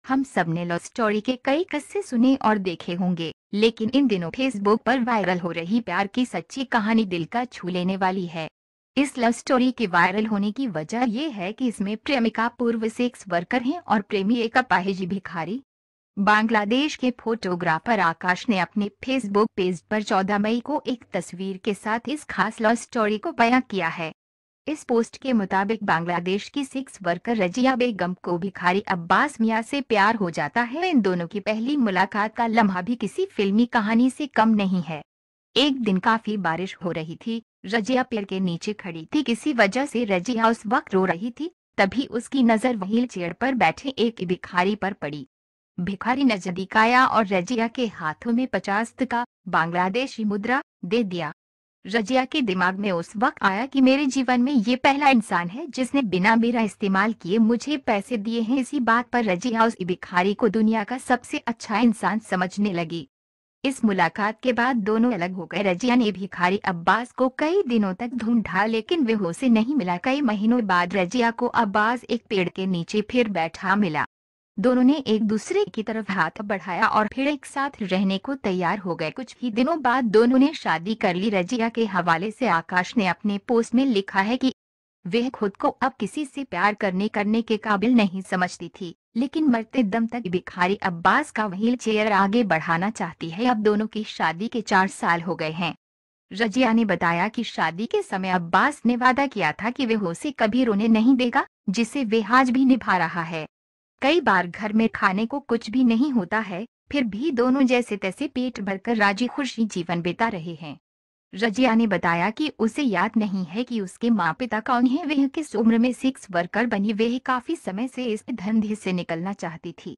हम सब ने लव स्टोरी के कई किस्से सुने और देखे होंगे, लेकिन इन दिनों फेसबुक पर वायरल हो रही प्यार की सच्ची कहानी दिल का छू लेने वाली है। इस लव स्टोरी के वायरल होने की वजह यह है कि इसमें प्रेमिका पूर्व सेक्स वर्कर हैं और प्रेमी एक अपाहिज भिखारी। बांग्लादेश के फोटोग्राफर आकाश ने अपने फेसबुक पेज पर 14 मई को एक तस्वीर के साथ इस खास लव स्टोरी को बयां किया है। इस पोस्ट के मुताबिक बांग्लादेश की सेक्स वर्कर रजिया बेगम को भिखारी अब्बास मियां से प्यार हो जाता है। इन दोनों की पहली मुलाकात का लम्हा भी किसी फिल्मी कहानी से कम नहीं है। एक दिन काफी बारिश हो रही थी। रजिया पेड़ के नीचे खड़ी थी, किसी वजह से रजिया उस वक्त रो रही थी। तभी उसकी नजर व्हील चेयर पर बैठे एक भिखारी पर पड़ी। भिखारी नजदीक आया और रजिया के हाथों में 50 बांग्लादेशी मुद्रा दे दिया। रजिया के दिमाग में उस वक्त आया कि मेरे जीवन में ये पहला इंसान है जिसने बिना मेरा इस्तेमाल किए मुझे पैसे दिए हैं। इसी बात पर रजिया उस भिखारी को दुनिया का सबसे अच्छा इंसान समझने लगी। इस मुलाकात के बाद दोनों अलग हो गए। रजिया ने भिखारी अब्बास को कई दिनों तक ढूंढा, लेकिन वह उसे नहीं मिला। कई महीनों बाद रजिया को अब्बास एक पेड़ के नीचे फिर बैठा मिला। दोनों ने एक दूसरे की तरफ हाथ बढ़ाया और फिर एक साथ रहने को तैयार हो गए। कुछ ही दिनों बाद दोनों ने शादी कर ली। रजिया के हवाले से आकाश ने अपने पोस्ट में लिखा है कि वह खुद को अब किसी से प्यार करने के काबिल नहीं समझती थी, लेकिन मरते दम तक भिखारी अब्बास का व्हील चेयर आगे बढ़ाना चाहती है। अब दोनों की शादी के 4 साल हो गए हैं। रजिया ने बताया कि शादी के समय अब्बास ने वादा किया था कि वह उसे कभी रोने नहीं देगा, जिसे वह आज भी निभा रहा है। कई बार घर में खाने को कुछ भी नहीं होता है, फिर भी दोनों जैसे तैसे पेट भरकर राजी खुशी जीवन बिता रहे हैं। रजिया ने बताया कि उसे याद नहीं है कि उसके माँ पिता कौन हैं, वह किस उम्र में सेक्स वर्कर बनी। वह काफी समय से इस धंधे से निकलना चाहती थी,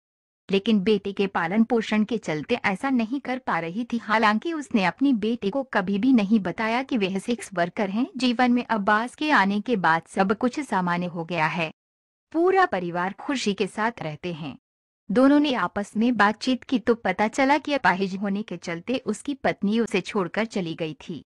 लेकिन बेटे के पालन पोषण के चलते ऐसा नहीं कर पा रही थी। हालांकि उसने अपनी बेटे को कभी भी नहीं बताया कि वह सेक्स वर्कर हैं। जीवन में अब्बास के आने के बाद सब कुछ सामान्य हो गया है। पूरा परिवार खुशी के साथ रहते हैं। दोनों ने आपस में बातचीत की तो पता चला कि अपाहिज होने के चलते उसकी पत्नी उसे छोड़कर चली गई थी।